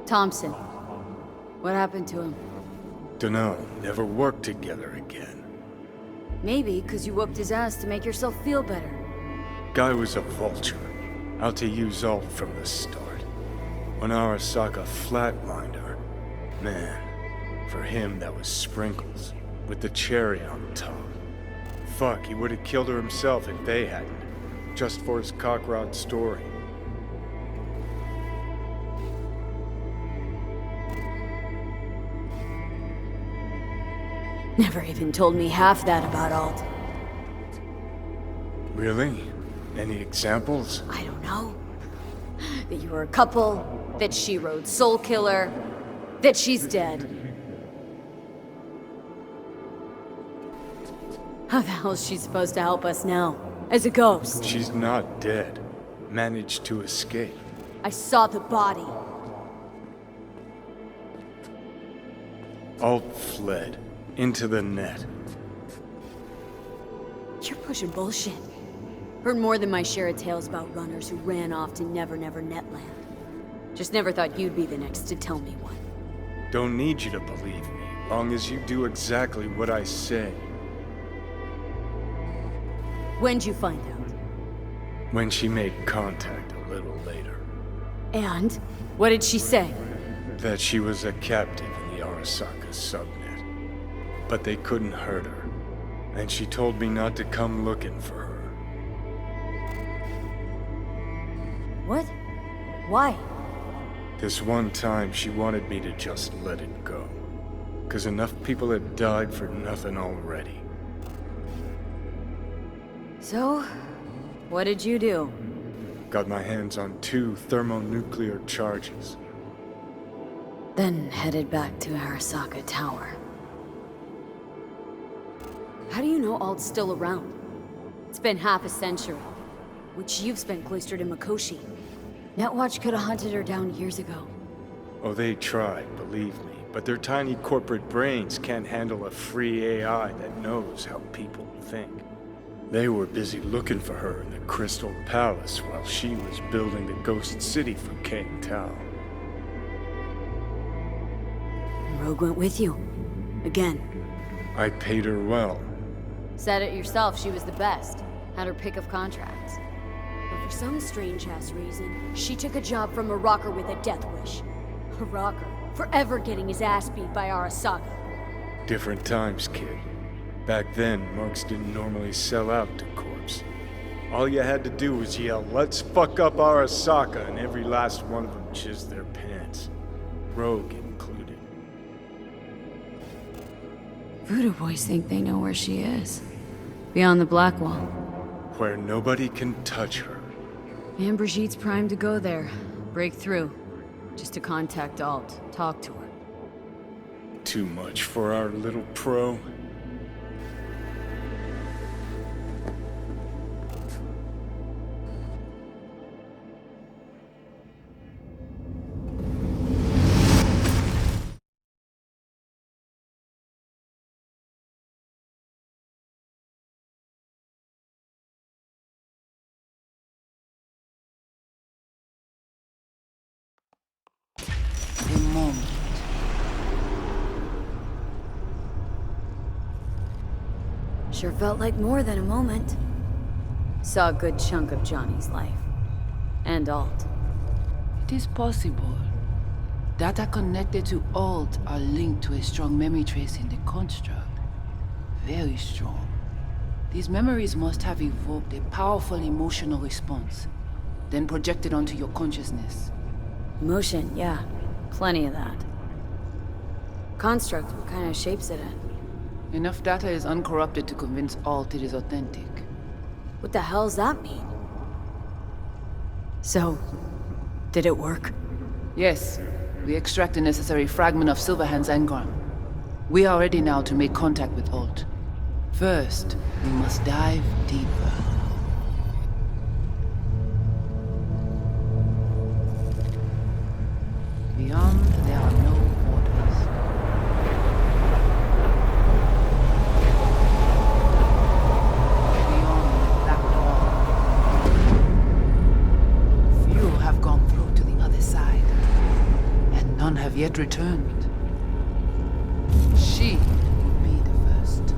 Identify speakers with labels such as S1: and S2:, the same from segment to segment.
S1: Thompson. What happened to him?
S2: Dunno, never worked together again.
S1: Maybe because you whooped his ass to make yourself feel better.
S2: Guy was a vulture, out to use Alt from the start. When Arasaka flatlined her, man, for him that was sprinkles, with the cherry on top. Fuck, he would have killed her himself if they hadn't, just for his cockrod story.
S1: Never even told me half that about Alt.
S2: Really? Any examples?
S1: I don't know. That you were a couple, that she rode Soul Killer, that she's dead. How the hell is she supposed to help us now? As a ghost?
S2: She's not dead. Managed to escape.
S1: I saw the body.
S2: Alt fled. Into the net.
S1: You're pushing bullshit. Heard more than my share of tales about runners who ran off to Never Never Netland. Just never thought you'd be the next to tell me one.
S2: Don't need you to believe me, long as you do exactly what I say.
S1: When'd you find out?
S2: When she made contact a little later.
S1: And? What did she say?
S2: That she was a captive in the Arasaka subnet. But they couldn't hurt her. And she told me not to come looking for her.
S1: What? Why?
S2: This one time she wanted me to just let it go. 'Cause enough people had died for nothing already.
S1: So, what did you do?
S2: Got my hands on 2 thermonuclear charges.
S1: Then headed back to Arasaka Tower. How do you know Alt's still around? It's been half a century, which you've spent cloistered in Mikoshi. Netwatch could have hunted her down years ago.
S2: Oh, they tried, believe me, but their tiny corporate brains can't handle a free AI that knows how people think. They were busy looking for her in the Crystal Palace while she was building the Ghost City for King Tao.
S1: Rogue went with you. Again.
S2: I paid her well.
S1: Said it yourself, she was the best. Had her pick of contracts. But for some strange-ass reason, she took a job from a rocker with a death wish. A rocker, forever getting his ass beat by Arasaka.
S2: Different times, kid. Back then, mercs didn't normally sell out to corpse. All you had to do was yell, "Let's fuck up Arasaka," and every last one of them jizzed their pants. Rogue included.
S1: Voodoo boys think they know where she is. Beyond the Black Wall.
S2: Where nobody can touch her.
S1: And Brigitte's primed to go there. Break through. Just to contact Alt. Talk to her.
S2: Too much for our little pro.
S3: A moment.
S1: Sure felt like more than a moment. Saw a good chunk of Johnny's life. And Alt.
S3: It is possible. Data connected to Alt are linked to a strong memory trace in the construct. Very strong. These memories must have evoked a powerful emotional response, then projected onto your consciousness.
S1: Emotion, yeah. Plenty of that. Construct, what kind of shapes it in?
S3: Enough data is uncorrupted to convince Alt it is authentic.
S1: What the hell's that mean? So, did it work?
S3: Yes, we extract the necessary fragment of Silverhand's engram. We are ready now to make contact with Alt. First, we must dive deeper. Beyond, there are no borders. Beyond the black wall. Few have gone through to the other side, and none yet returned. She would be the first.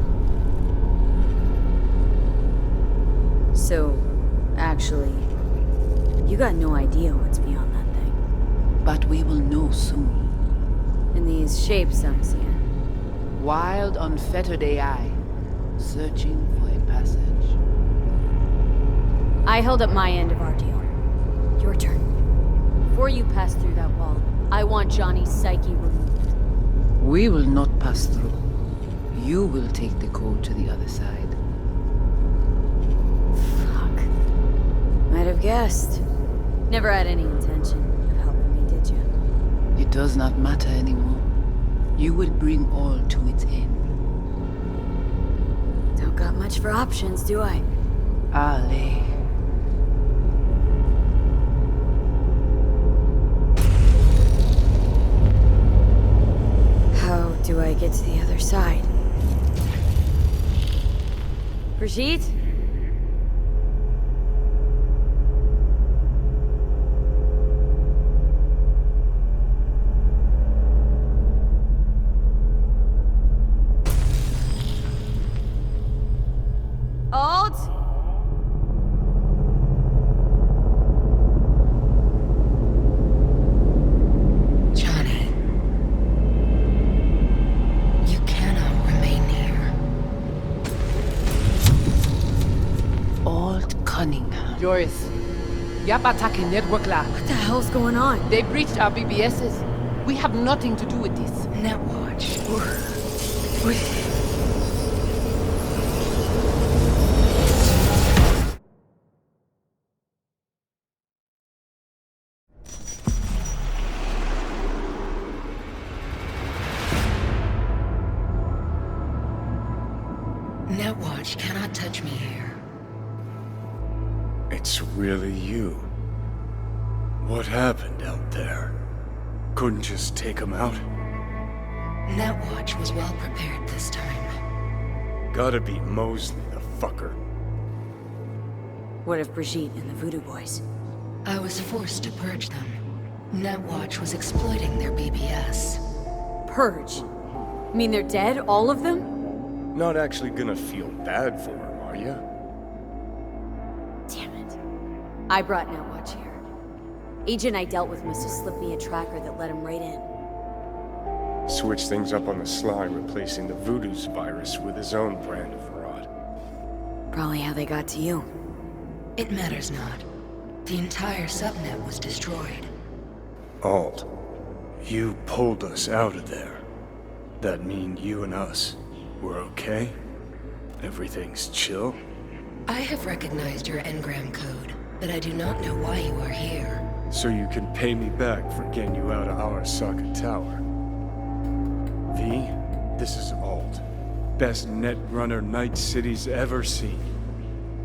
S1: So, actually, you got no idea what's beyond that thing.
S3: But we will know soon.
S1: In these shapes I'm seeing.
S3: Wild, unfettered AI, searching for a passage.
S1: I held up my end of our deal. Your turn. Before you pass through that wall, I want Johnny's psyche removed.
S3: We will not pass through. You will take the code to the other side.
S1: Fuck. Might have guessed. Never had any intention of helping me, did you?
S3: It does not matter anymore. You will bring all to its end.
S1: Don't got much for options, do I?
S3: Ale.
S1: How do I get to the other side? Brigitte? Alt?
S4: Johnny, you cannot remain here.
S3: Alt Cunningham. Joris, Yap attacking network lab.
S1: What the hell's going on?
S3: They breached our BBSs. We have nothing to do with this.
S4: Netwatch. Netwatch cannot touch me here.
S2: It's really you. What happened out there? Couldn't just take him out?
S4: Netwatch was well prepared this time.
S2: Gotta be Mosley, the fucker.
S1: What of Brigitte and the Voodoo Boys?
S4: I was forced to purge them. Netwatch was exploiting their BBS.
S1: Purge? Mean they're dead, all of them?
S2: Not actually gonna feel bad for him, are you?
S1: Damn it. I brought Netwatch here. Agent I dealt with must have slipped me a tracker that let him right in.
S2: Switch things up on the sly, replacing the Voodoo's virus with his own brand of rot.
S1: Probably how they got to you.
S4: It matters not. The entire subnet was destroyed.
S2: Alt, you pulled us out of there. That mean you and us, we're okay? Everything's chill?
S4: I have recognized your engram code, but I do not know why you are here.
S2: So you can pay me back for getting you out of Arasaka Tower. V, this is Alt. Best netrunner Night City's ever seen.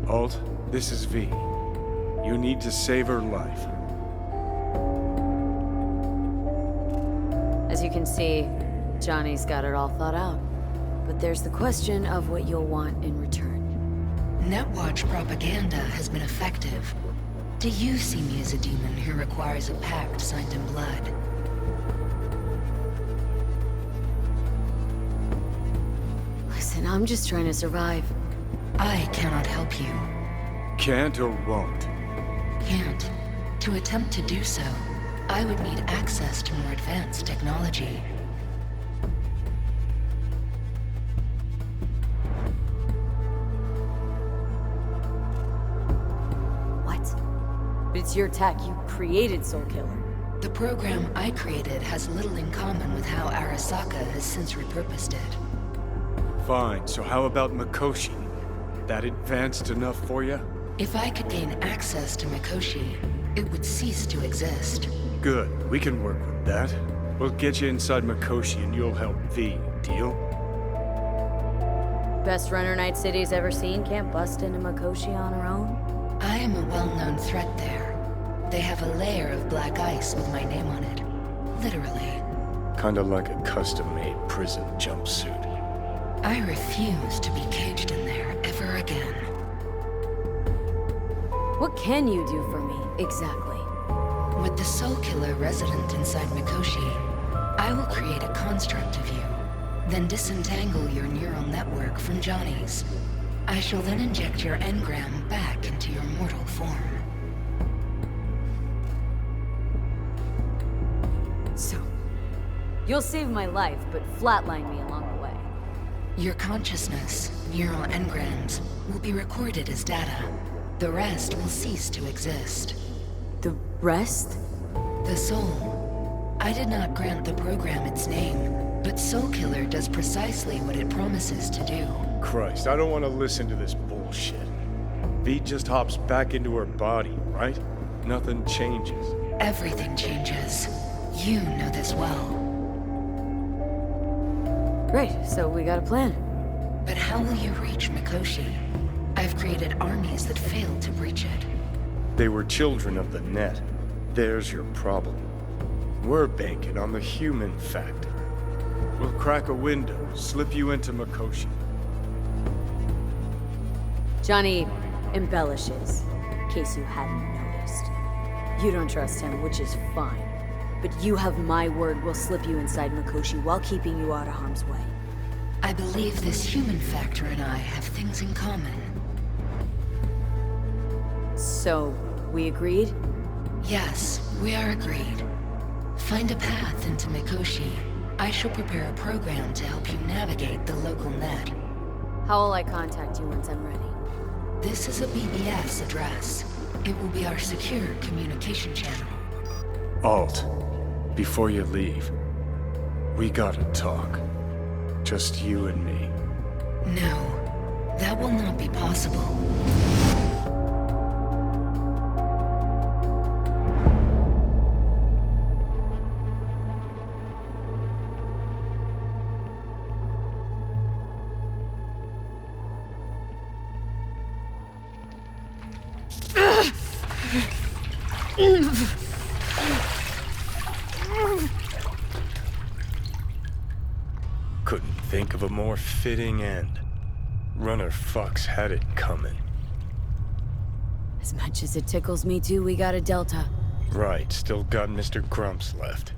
S2: Alt, this is V. You need to save her life.
S1: As you can see, Johnny's got it all thought out. But there's the question of what you'll want in return.
S4: Netwatch propaganda has been effective. Do you see me as a demon who requires a pact signed in blood?
S1: Listen, I'm just trying to survive.
S4: I cannot help you.
S2: Can't or won't?
S4: Can't. To attempt to do so, I would need access to more advanced technology.
S1: But it's your tech. You created Soulkiller.
S4: The program I created has little in common with how Arasaka has since repurposed it.
S2: Fine, so how about Mikoshi? That advanced enough for you?
S4: If I could gain access to Mikoshi, it would cease to exist.
S2: Good, we can work with that. We'll get you inside Mikoshi and you'll help V. Deal?
S1: Best runner Night City's ever seen can't bust into Mikoshi on her own.
S4: I am a well-known threat there. They have a layer of black ice with my name on it. Literally.
S2: Kinda like a custom-made prison jumpsuit.
S4: I refuse to be caged in there ever again.
S1: What can you do for me, exactly?
S4: With the Soulkiller resident inside Mikoshi, I will create a construct of you, then disentangle your neural network from Johnny's. I shall then inject your engram back into your mortal form.
S1: So, you'll save my life, but flatline me along the way.
S4: Your consciousness, neural engrams, will be recorded as data. The rest will cease to exist.
S1: The rest?
S4: The soul. I did not grant the program its name, but Soul Killer does precisely what it promises to do.
S2: Christ, I don't want to listen to this bullshit. V just hops back into her body, right? Nothing changes.
S4: Everything changes. You know this well.
S1: Great, so we got a plan.
S4: But how will you reach Mikoshi? I've created armies that failed to breach it.
S2: They were children of the net. There's your problem. We're banking on the human factor. We'll crack a window, slip you into Mikoshi.
S1: Johnny embellishes, in case you hadn't noticed. You don't trust him, which is fine. But you have my word we'll slip you inside Mikoshi while keeping you out of harm's way.
S4: I believe this human factor and I have things in common.
S1: So, we agreed?
S4: Yes, we are agreed. Find a path into Mikoshi. I shall prepare a program to help you navigate the local net.
S1: How will I contact you once I'm ready?
S4: This is a BBS address. It will be our secure communication channel.
S2: Alt, before you leave, we gotta talk. Just you and me.
S4: No, that will not be possible.
S2: Couldn't think of a more fitting end. Runner fucks had it coming.
S1: As much as it tickles me too, we got a Delta.
S2: Right, still got Mr. Grumps left.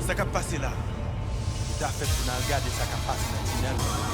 S5: Ça qu'a passé là? T'as fait pour nous regarder ça qu'a passé maintenant.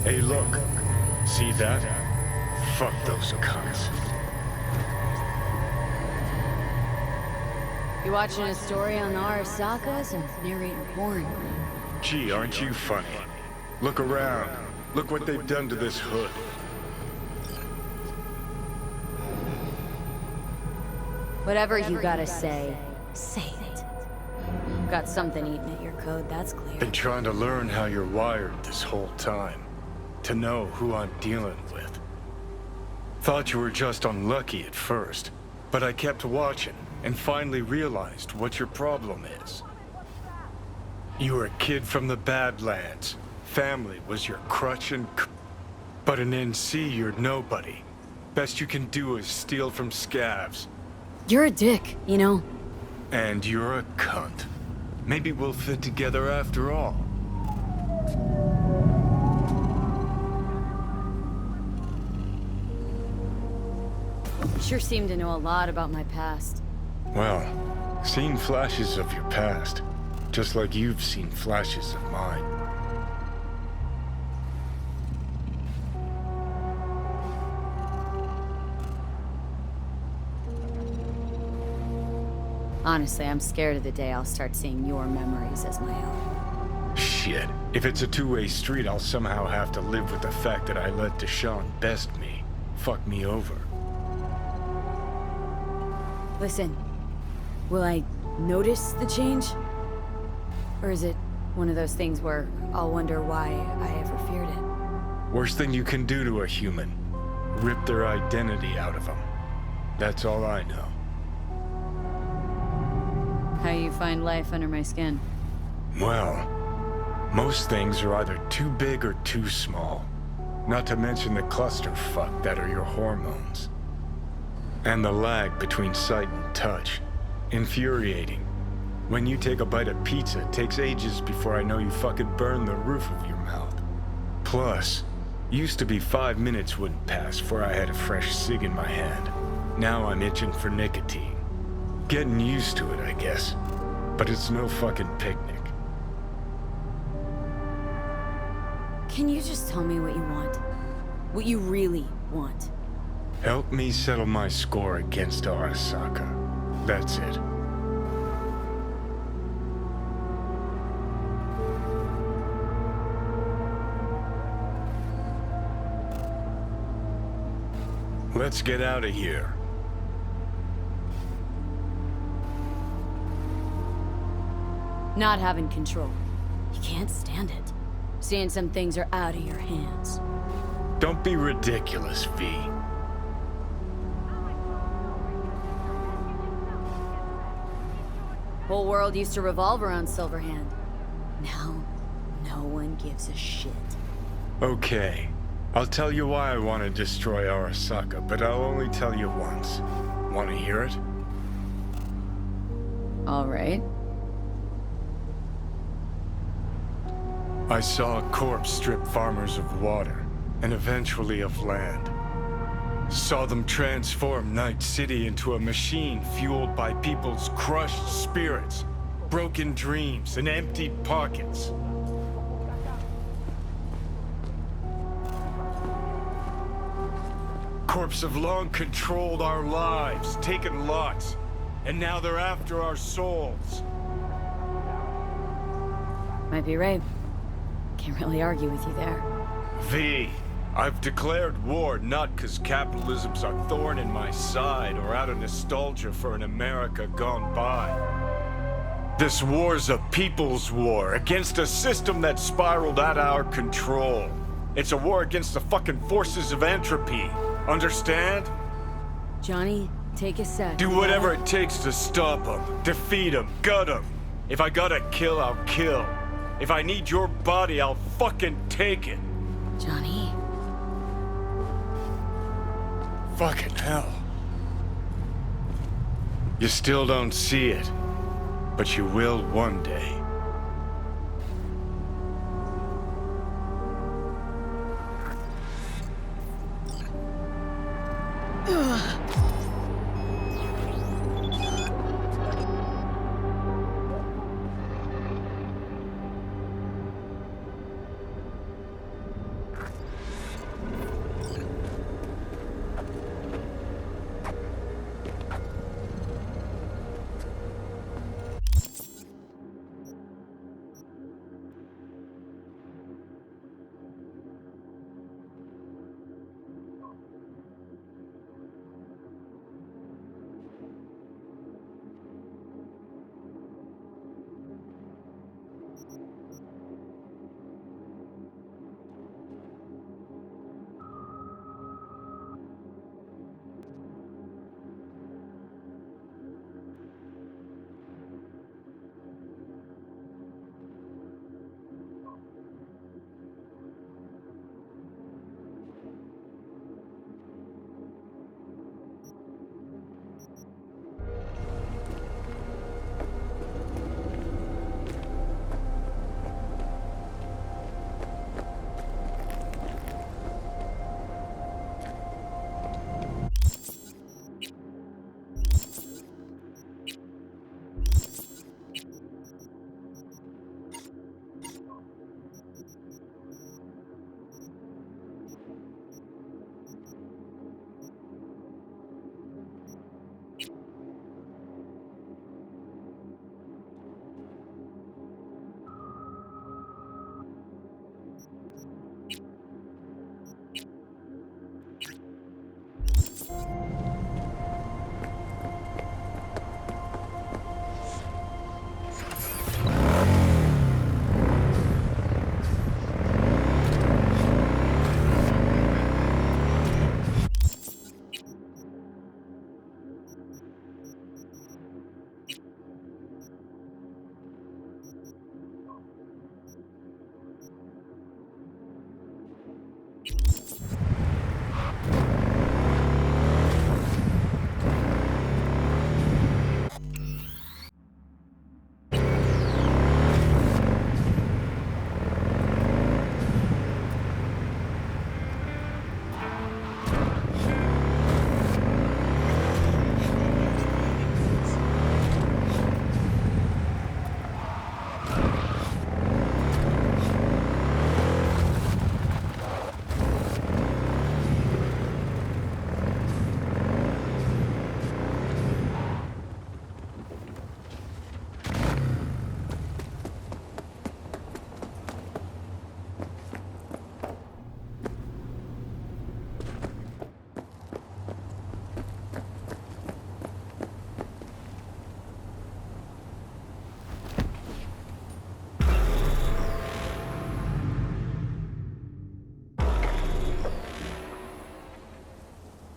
S2: Hey, look. See that? Fuck those cunts.
S1: You watching a story on the Arasakas and narrating porn?
S2: Gee, aren't you funny? Look around. Look what they've done to this hood.
S1: Whatever you gotta say, say it. Got something eating at your code, that's clear.
S2: Been trying to learn how you're wired this whole time. To know who I'm dealing with. Thought you were just unlucky at first, but I kept watching and finally realized what your problem is. You were a kid from the Badlands. Family was your crutch and but in NC you're nobody. Best you can do is steal from scavs.
S1: You're a dick, you know?
S2: And you're a cunt. Maybe we'll fit together after all.
S1: Sure seem to know a lot about my past.
S2: Well, seen flashes of your past, just like you've seen flashes of mine.
S1: Honestly, I'm scared of the day I'll start seeing your memories as my own.
S2: Shit. If it's a two-way street, I'll somehow have to live with the fact that I let Deshaun best me. Fuck me over.
S1: Listen, will I notice the change? Or is it one of those things where I'll wonder why I ever feared it?
S2: Worst thing you can do to a human. Rip their identity out of them. That's all I know.
S1: How you find life under my skin?
S2: Well, most things are either too big or too small. Not to mention the clusterfuck that are your hormones. And the lag between sight and touch. Infuriating. When you take a bite of pizza, it takes ages before I know you fucking burned the roof of your mouth. Plus, Used to be 5 minutes wouldn't pass before I had a fresh cig in my hand. Now I'm itching for nicotine. Getting used to it, I guess. But it's no fucking picnic.
S1: Can you just tell me what you want? What you really want?
S2: Help me settle my score against Arasaka. That's it. Let's get out of here.
S1: Not having control. You can't stand it. Seeing some things are out of your hands.
S2: Don't be ridiculous, V.
S1: Whole world used to revolve around Silverhand. Now, no one gives a shit.
S2: Okay. I'll tell you why I want to destroy Arasaka, but I'll only tell you once. Want to hear it?
S1: All right.
S2: I saw a corpse strip farmers of water, and eventually of land. Saw them transform Night City into a machine fueled by people's crushed spirits, broken dreams, and emptied pockets. Corps have long controlled our lives, taken lots, and now they're after our souls.
S1: Might be right. Can't really argue with you there.
S2: V, I've declared war not because capitalism's a thorn in my side or out of nostalgia for an America gone by. This war's a people's war against a system that spiraled out of our control. It's a war against the fucking forces of entropy. Understand?
S1: Johnny, take a sec.
S2: Do whatever it takes to stop them, defeat them, gut them. If I gotta kill, I'll kill. If I need your body, I'll fucking take it.
S1: Johnny?
S2: Fucking hell. You still don't see it, but you will one day.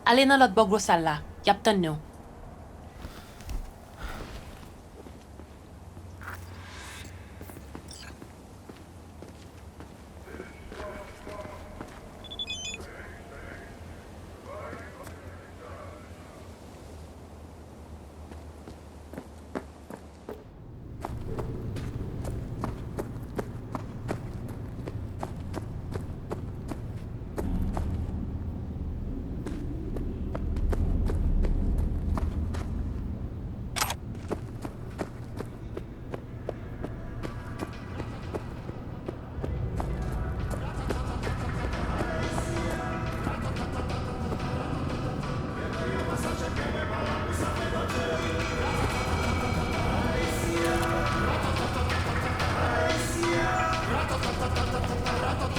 S6: Ale nan lot bog sal la. Yap tan nou.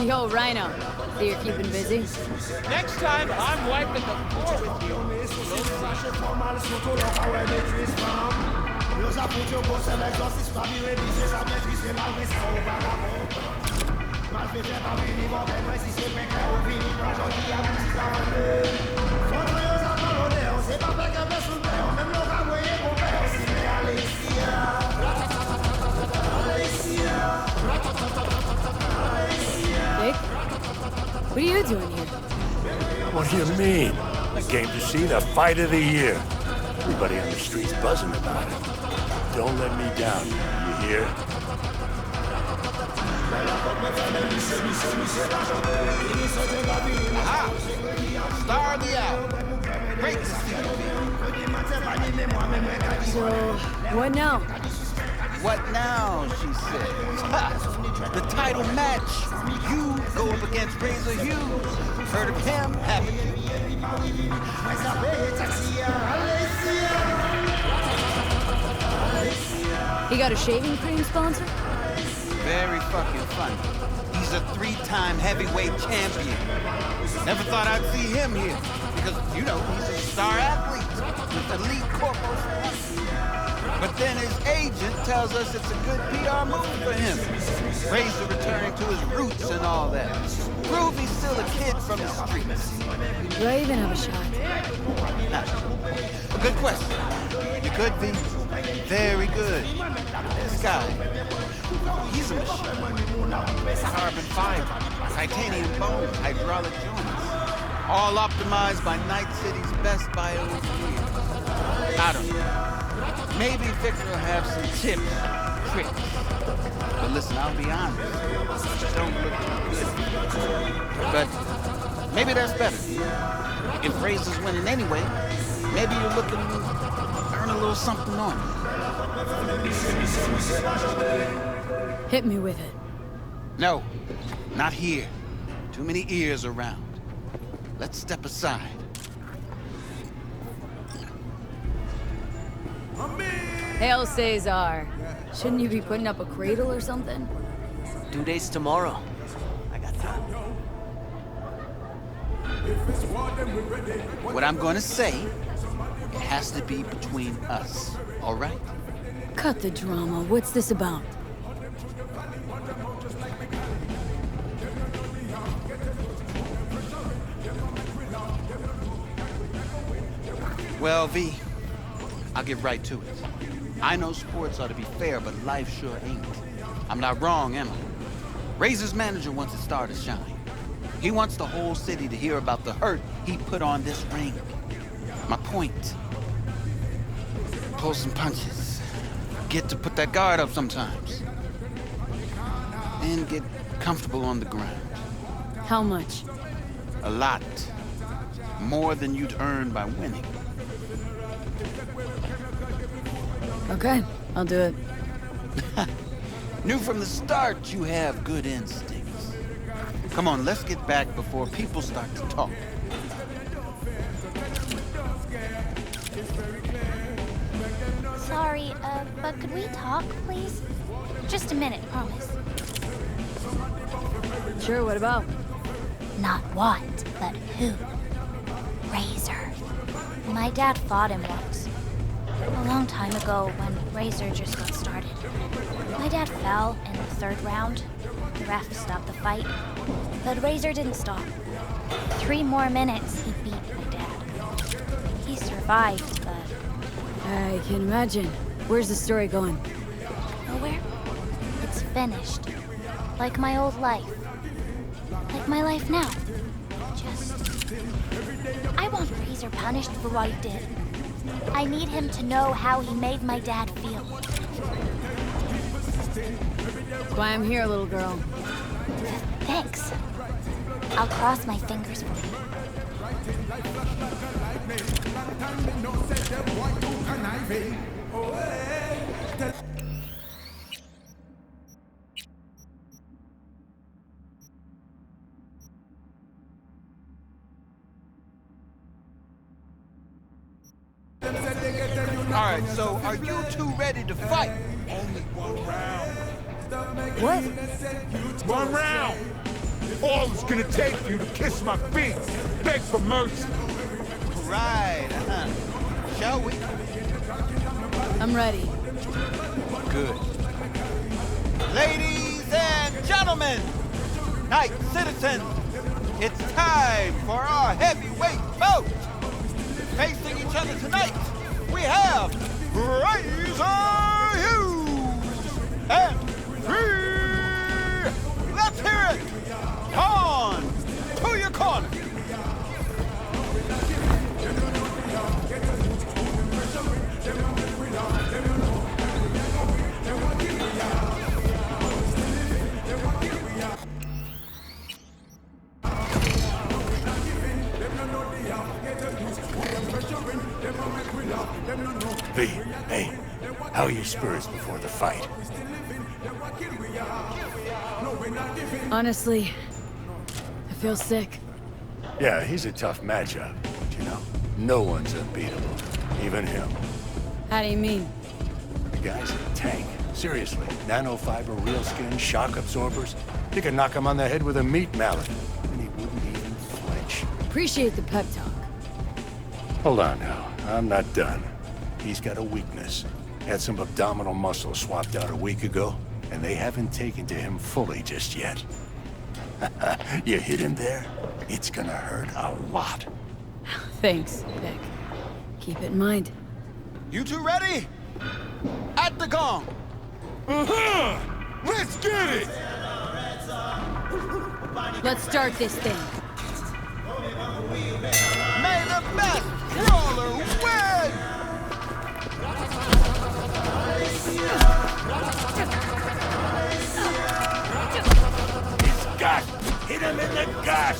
S1: Yo, Rhino. So you're keeping busy?
S7: Next time, I'm wiping the floor with you.
S1: Dick? What are you doing here?
S8: What do you mean? I came to see the fight of the year. Everybody on the street's buzzing about it. Don't let me down, you hear?
S7: Aha! Star of the hour. Great to see you.
S1: So, what now?
S7: What now, she says. Ha! The title match. You go up against Razor Hughes. Heard of him, haven't you?
S1: He got a shaving cream sponsor?
S7: Very fucking funny. He's a 3-time heavyweight champion. Never thought I'd see him here. Because, you know, he's a star athlete with elite corporal status. But then his agent tells us it's a good PR move for him. Razor returning to his roots and all that. Prove he's still a kid from the streets.
S1: Do I even have a shot?
S7: A good question. You could be very good. This guy, he's a machine. Carbon fiber, titanium bone, hydraulic joints. All optimized by Night City's best bioengineers. I don't know. Maybe Victor will have some tips, tricks. But listen, I'll be honest. You don't look too good. But maybe that's better. If Razor's winning anyway, maybe you're looking to earn a little something on it.
S1: Hit me with it.
S7: No, not here. Too many ears around. Let's step aside.
S1: Hail Caesar. Shouldn't you be putting up a cradle or something?
S9: Due date's tomorrow. I got time.
S7: What I'm gonna say, it has to be between us, all right?
S1: Cut the drama. What's this about?
S7: Well, V, I'll get right to it. I know sports ought to be fair, but life sure ain't. I'm not wrong, am I? Razor's manager wants his star to shine. He wants the whole city to hear about the hurt he put on this ring. My point. Pull some punches. Get to put that guard up sometimes. And get comfortable on the ground.
S1: How much?
S7: A lot. More than you'd earn by winning.
S1: Okay, I'll do it.
S7: Knew from the start you have good instincts. Come on, let's get back before people start to talk.
S10: Sorry, but could we talk, please? Just a minute, promise.
S1: Sure, what about?
S10: Not what, but who. Razor. My dad fought him once. A long time ago, when Razor just got started. My dad fell in the third round. The ref stopped the fight. But Razor didn't stop. 3 more minutes, he beat my dad. survived, but
S1: I can imagine. Where's the story going?
S10: nowhere. It's finished. Like my old life. Like my life now. Just... I want Razor punished for what he did. I need him to know how he made my dad feel.
S1: That's why I'm here, little girl.
S10: Thanks. I'll cross my fingers for you.
S7: Alright, so are you two ready to fight?
S5: Only one round.
S1: What?
S5: One round! All it's gonna take for you to kiss my feet, beg for mercy.
S7: Right, Shall we?
S1: I'm ready.
S7: Good. Ladies and gentlemen, night citizens, it's time for our heavyweight bout. Facing each other tonight, we have Razor Hughes and Free. Let's hear it. On to your corner.
S8: V, hey, how are your spirits before the fight?
S1: Honestly, I feel sick.
S8: Yeah, he's a tough matchup, but you know, no one's unbeatable, even him.
S1: How do you mean?
S8: The guy's a tank. Seriously, nanofiber, real skin, shock absorbers. You could knock him on the head with a meat mallet, and he wouldn't even flinch.
S1: Appreciate the pep talk.
S8: Hold on now, I'm not done. He's got a weakness. Had some abdominal muscle swapped out a week ago, and they haven't taken to him fully just yet. You hit him there? It's gonna hurt a lot.
S1: Thanks, Vic. Keep it in mind.
S7: You two ready? At the gong.
S5: Let's get it!
S1: Let's start this thing.
S7: May the best brawler win!
S8: His gut! Hit him in the gut!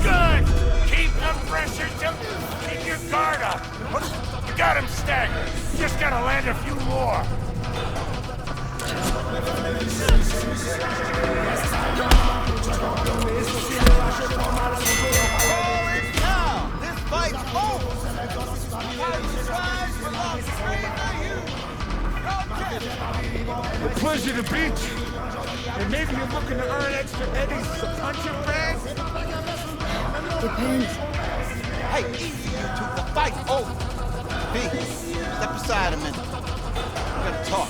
S8: Good! Keep the pressure to... Keep your guard up! You got him staggered! Just gotta land a few more!
S7: This fight's over!
S5: A pleasure to beat you. And maybe you're looking to earn extra eddies as a punching bag?
S1: Depends.
S7: Hey, easy, you two. The fight's over. B, step aside a minute. We gotta talk.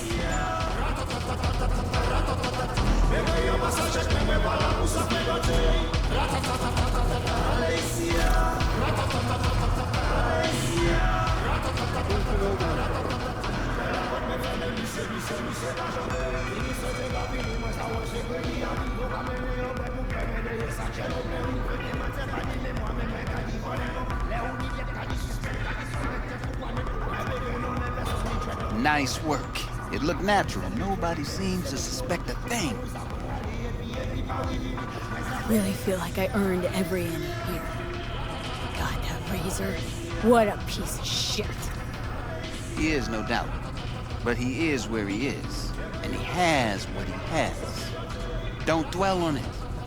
S7: Nice work. It looked natural. Nobody seems to suspect a thing.
S1: I really feel like I earned every inning here. God, that Razor. What a piece of shit.
S7: He is, no doubt. But he is where he is. And he has what he has. Don't dwell on it.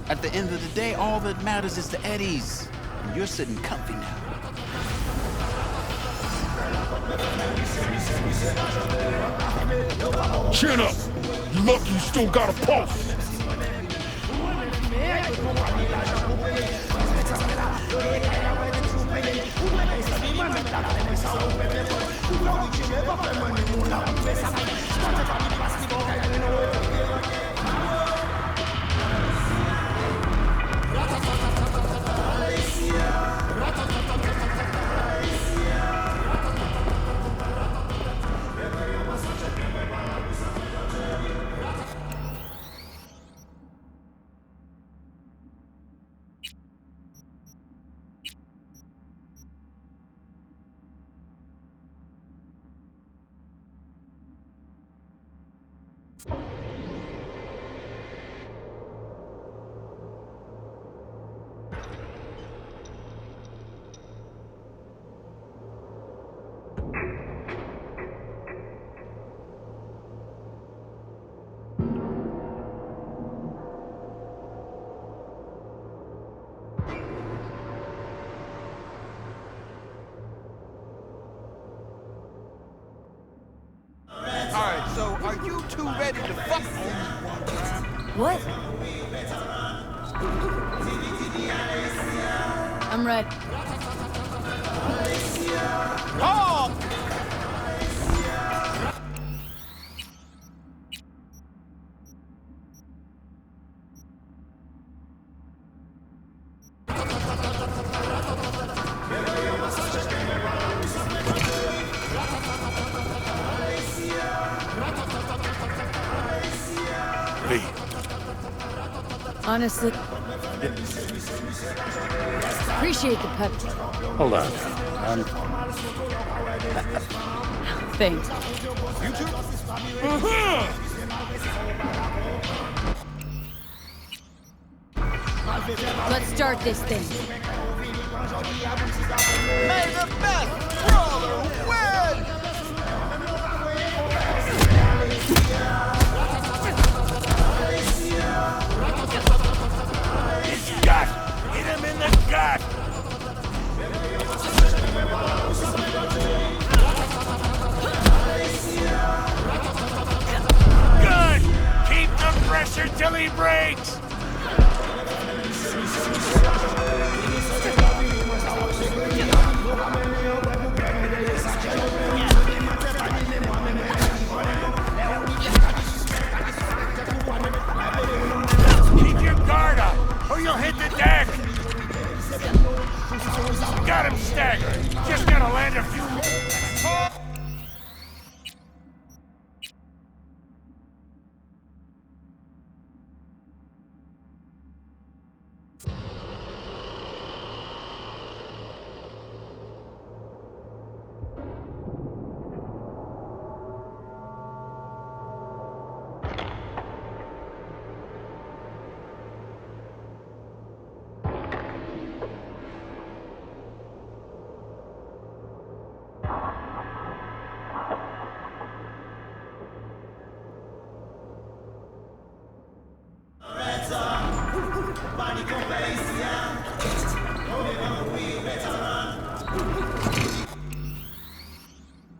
S7: At the end of the day, all that matters is the eddies. And you're sitting comfy now.
S5: Chin up! You lucky you still got a pulse!
S1: What? I'm ready.
S5: Oh!
S8: V.
S1: Honestly, appreciate the pep talk.
S8: Hold on.
S1: Thanks. Let's start this thing.
S5: May the best brawler win!
S8: His gut! Hit him in the gut! Good! Keep the pressure till he breaks! Keep your guard up, or you'll hit the deck! Got him staggered. Just gotta land a few...